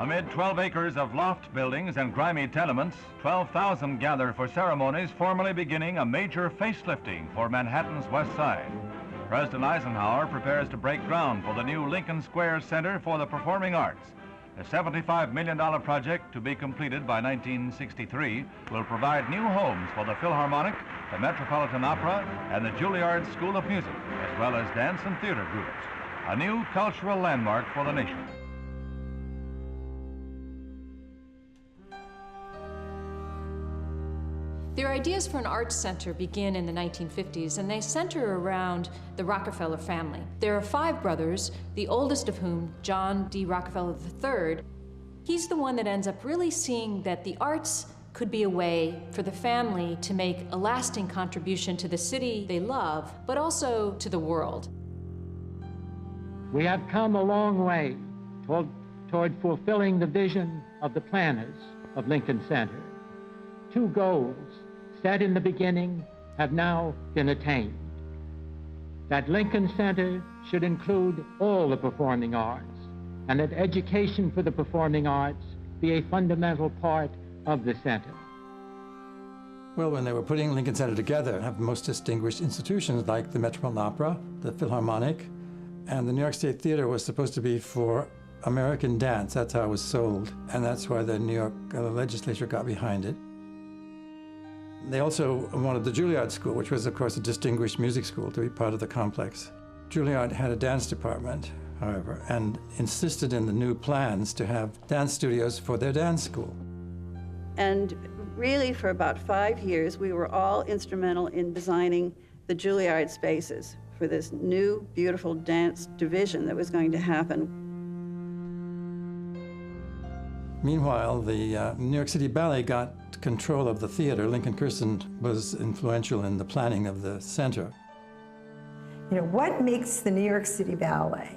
Amid 12 acres of loft buildings and grimy tenements, 12,000 gather for ceremonies formally beginning a major facelifting for Manhattan's West Side. President Eisenhower prepares to break ground for the new Lincoln Square Center for the Performing Arts. A $75 million project to be completed by 1963 will provide new homes for the Philharmonic, the Metropolitan Opera, and the Juilliard School of Music, as well as dance and theater groups. A new cultural landmark for the nation. Their ideas for an arts center begin in the 1950s, and they center around the Rockefeller family. There are 5 brothers, the oldest of whom, John D. Rockefeller III, he's the one that ends up really seeing that the arts could be a way for the family to make a lasting contribution to the city they love, but also to the world. We have come a long way toward fulfilling the vision of the planners of Lincoln Center. 2 goals set in the beginning have now been attained. That Lincoln Center should include all the performing arts, and that education for the performing arts be a fundamental part of the center. Well, when they were putting Lincoln Center together, have the most distinguished institutions like the Metropolitan Opera, the Philharmonic, and the New York State Theater was supposed to be for American dance. That's how it was sold, and that's why the New York legislature got behind it. They also wanted the Juilliard School, which was, of course, a distinguished music school, to be part of the complex. Juilliard had a dance department, however, and insisted in the new plans to have dance studios for their dance school. And really, for about 5 years, we were all instrumental in designing the Juilliard spaces for this new, beautiful dance division that was going to happen. Meanwhile, the New York City Ballet got control of the theater. Lincoln Kirsten was influential in the planning of the center. You know, what makes the New York City Ballet?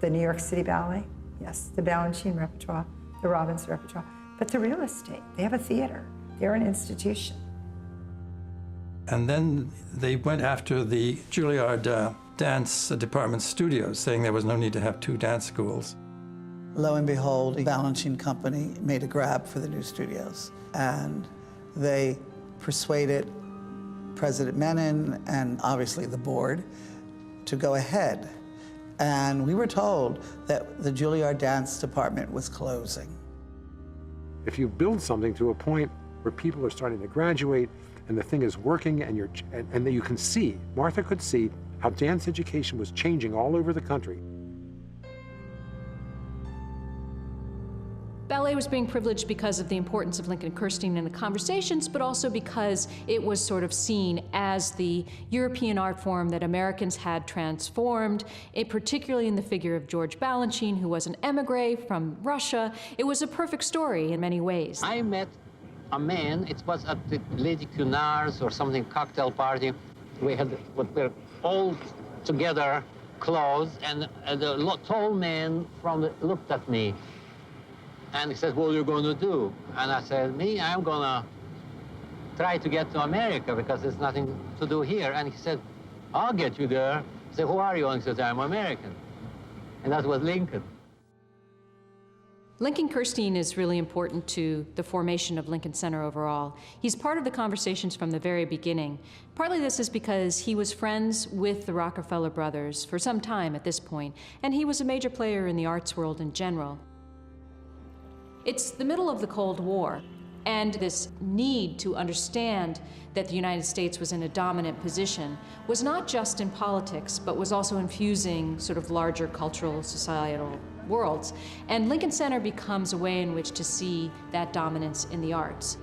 The New York City Ballet, yes, the Balanchine repertoire, the Robbins repertoire, but the real estate. They have a theater. They're an institution. And then they went after the Juilliard dance department studios, saying there was no need to have 2 dance schools. Lo and behold, the Balanchine Company made a grab for the new studios, and they persuaded President Menon and obviously the board to go ahead. And we were told that the Juilliard dance department was closing. If you build something to a point where people are starting to graduate and the thing is working and that you can see, Martha could see how dance education was changing all over the country. Ballet was being privileged because of the importance of Lincoln Kirstein in the conversations, but also because it was sort of seen as the European art form that Americans had transformed, particularly in the figure of George Balanchine, who was an emigre from Russia. It was a perfect story in many ways. I met a man, it was at the Lady Cunard's or something, cocktail party. We were all together, close, and the tall man looked at me. And he said, what are you going to do? And I said, I'm going to try to get to America because there's nothing to do here. And he said, I'll get you there. I said, who are you? And he said, I'm American. And that was Lincoln. Lincoln Kirstein is really important to the formation of Lincoln Center overall. He's part of the conversations from the very beginning. Partly this is because he was friends with the Rockefeller brothers for some time at this point, and he was a major player in the arts world in general. It's the middle of the Cold War, and this need to understand that the United States was in a dominant position was not just in politics, but was also infusing sort of larger cultural, societal worlds. And Lincoln Center becomes a way in which to see that dominance in the arts.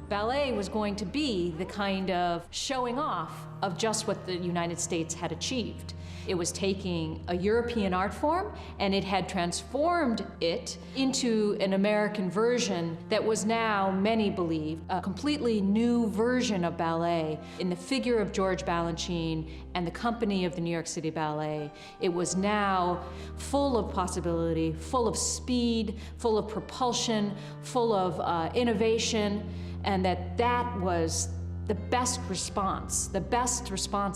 Ballet was going to be the kind of showing off of just what the United States had achieved. It was taking a European art form, and it had transformed it into an American version that was now, many believe, a completely new version of ballet. In the figure of George Balanchine and the company of the New York City Ballet, it was now full of possibility, full of speed, full of propulsion, full of innovation, and that was the best response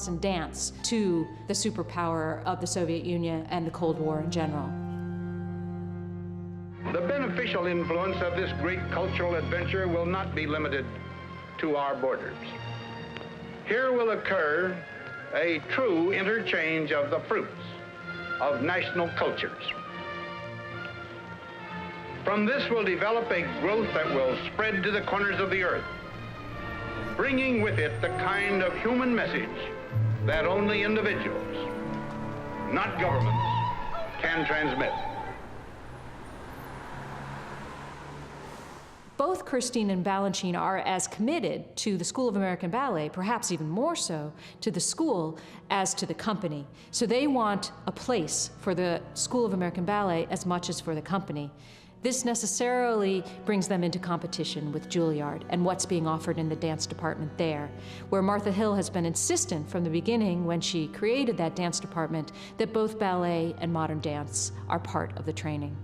in dance to the superpower of the Soviet Union and the Cold War in general. The beneficial influence of this great cultural adventure will not be limited to our borders. Here will occur a true interchange of the fruits of national cultures. From this will develop a growth that will spread to the corners of the earth, bringing with it the kind of human message that only individuals, not governments, can transmit. Both Christine and Balanchine are as committed to the School of American Ballet, perhaps even more so to the school as to the company. So they want a place for the School of American Ballet as much as for the company. This necessarily brings them into competition with Juilliard and what's being offered in the dance department there, where Martha Hill has been insistent from the beginning when she created that dance department that both ballet and modern dance are part of the training.